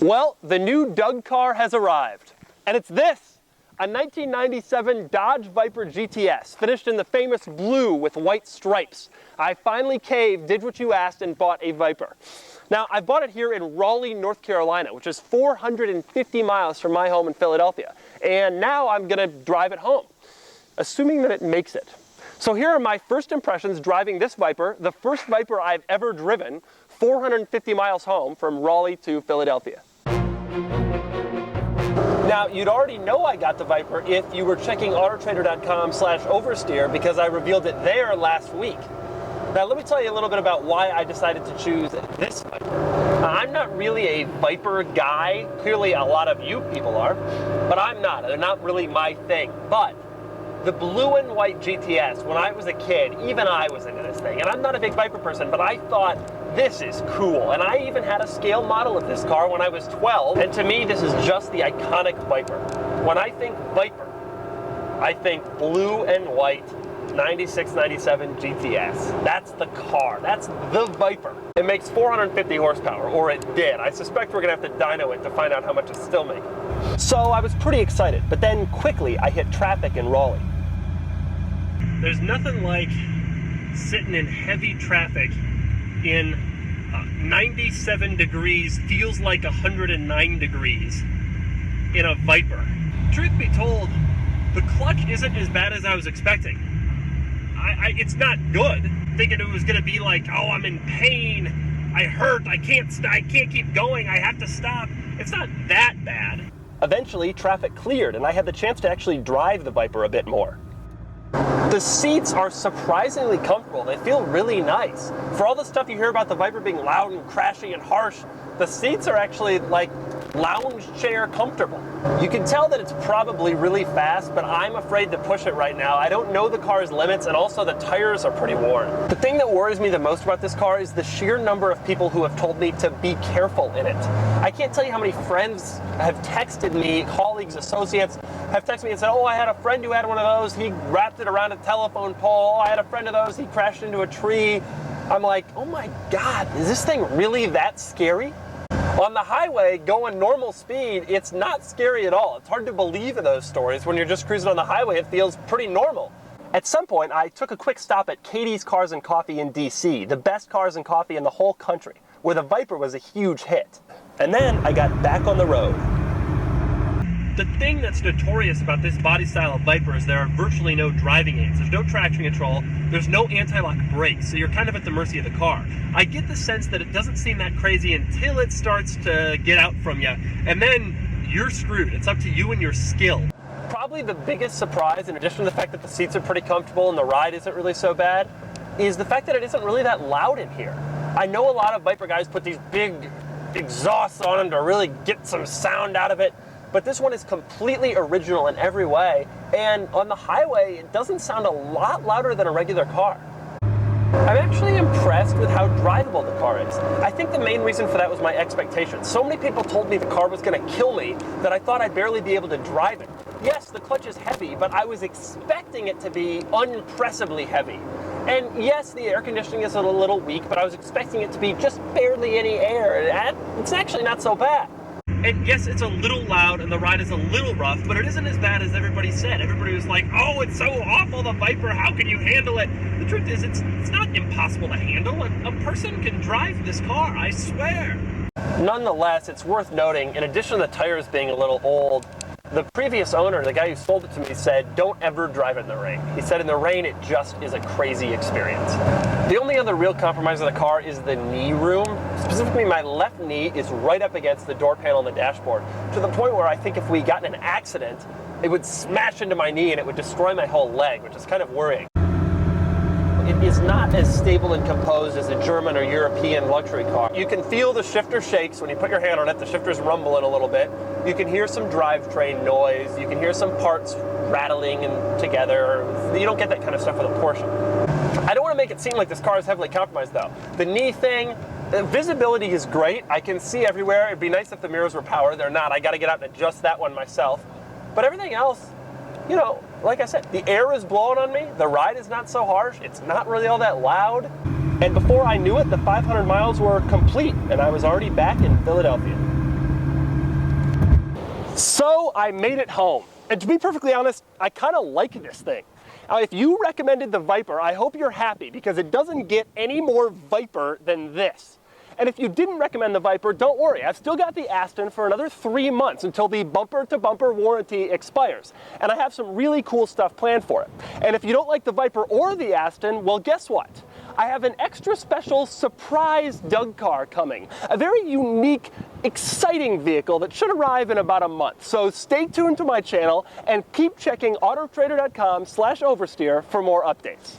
Well, the new Doug car has arrived, and it's this, a 1997 Dodge Viper GTS, finished in the famous blue with white stripes. I finally caved, did what you asked, and bought a Viper. Now, I bought it here in Raleigh, North Carolina, which is 450 miles from my home in Philadelphia, and now I'm gonna drive it home, assuming that it makes it. So here are my first impressions driving this Viper, the first Viper I've ever driven, 450 miles home from Raleigh to Philadelphia. Now, you'd already know I got the Viper if you were checking autotrader.com/oversteer because I revealed it there last week. Now, let me tell you a little bit about why I decided to choose this Viper. I'm not really a Viper guy. Clearly, a lot of you people are, but I'm not. They're not really my thing. But the blue and white GTS, when I was a kid, even I was into this thing. And I'm not a big Viper person, but I thought, this is cool. And I even had a scale model of this car when I was 12. And to me, this is just the iconic Viper. When I think Viper, I think blue and white 96, 97 GTS. That's the car. That's the Viper. It makes 450 horsepower, or it did. I suspect we're gonna have to dyno it to find out how much it's still making. So I was pretty excited, but then quickly I hit traffic in Raleigh. There's nothing like sitting in heavy traffic in 97 degrees, feels like 109 degrees in a Viper. Truth be told, the clutch isn't as bad as I was expecting. It's not good. Thinking it was gonna be like, oh, I'm in pain, I hurt, I can't keep going, I have to stop. It's not that bad. Eventually, traffic cleared and I had the chance to actually drive the Viper a bit more. The seats are surprisingly comfortable. They feel really nice. For all the stuff you hear about the Viper being loud and crashy and harsh, the seats are actually like lounge chair comfortable. You can tell that it's probably really fast, but I'm afraid to push it right now. I don't know the car's limits, and also the tires are pretty worn. The thing that worries me the most about this car is the sheer number of people who have told me to be careful in it. I can't tell you how many friends have texted me, colleagues, associates, have texted me and said, oh, I had a friend who had one of those, he wrapped it around a telephone pole, I had a friend of those, he crashed into a tree. I'm like, oh my God, is this thing really that scary? On the highway, going normal speed, it's not scary at all. It's hard to believe in those stories. When you're just cruising on the highway, it feels pretty normal. At some point, I took a quick stop at Katie's Cars and Coffee in DC, the best cars and coffee in the whole country, where the Viper was a huge hit. And then I got back on the road. The thing that's notorious about this body style of Viper is there are virtually no driving aids. There's no traction control, there's no anti-lock brakes, so you're kind of at the mercy of the car. I get the sense that it doesn't seem that crazy until it starts to get out from you, and then you're screwed. It's up to you and your skill. Probably the biggest surprise, in addition to the fact that the seats are pretty comfortable and the ride isn't really so bad, is the fact that it isn't really that loud in here. I know a lot of Viper guys put these big exhausts on them to really get some sound out of it, but this one is completely original in every way, and on the highway, it doesn't sound a lot louder than a regular car. I'm actually impressed with how drivable the car is. I think the main reason for that was my expectations. So many people told me the car was gonna kill me that I thought I'd barely be able to drive it. Yes, the clutch is heavy, but I was expecting it to be unprecedentably heavy. And yes, the air conditioning is a little weak, but I was expecting it to be just barely any air, and it's actually not so bad. And yes, it's a little loud and the ride is a little rough, but it isn't as bad as everybody said. Everybody was like, oh, it's so awful, the Viper, how can you handle it? The truth is, it's not impossible to handle. A person can drive this car, I swear. Nonetheless, it's worth noting, in addition to the tires being a little old, the previous owner, the guy who sold it to me, said, don't ever drive it in the rain. He said in the rain, it just is a crazy experience. The only other real compromise of the car is the knee room. Specifically, my left knee is right up against the door panel on the dashboard, to the point where I think if we got in an accident, it would smash into my knee and it would destroy my whole leg, which is kind of worrying. It is not as stable and composed as a German or European luxury car. You can feel the shifter shakes when you put your hand on it. The shifter's rumbling a little bit. You can hear some drivetrain noise. You can hear some parts rattling and together. You don't get that kind of stuff with a Porsche. I don't want to make it seem like this car is heavily compromised though. The knee thing, the visibility is great. I can see everywhere. It'd be nice if the mirrors were power. They're not. I got to get out and adjust that one myself. But everything else, you know, like I said, the air is blowing on me, the ride is not so harsh, it's not really all that loud, and before I knew it, the 500 miles were complete, and I was already back in Philadelphia. So I made it home, and to be perfectly honest, I kind of like this thing. Now, if you recommended the Viper, I hope you're happy because it doesn't get any more Viper than this. And if you didn't recommend the Viper, don't worry, I've still got the Aston for another 3 months until the bumper-to-bumper warranty expires. And I have some really cool stuff planned for it. And if you don't like the Viper or the Aston, well, guess what? I have an extra special surprise Doug car coming. A very unique, exciting vehicle that should arrive in about a month. So stay tuned to my channel and keep checking autotrader.com/oversteer for more updates.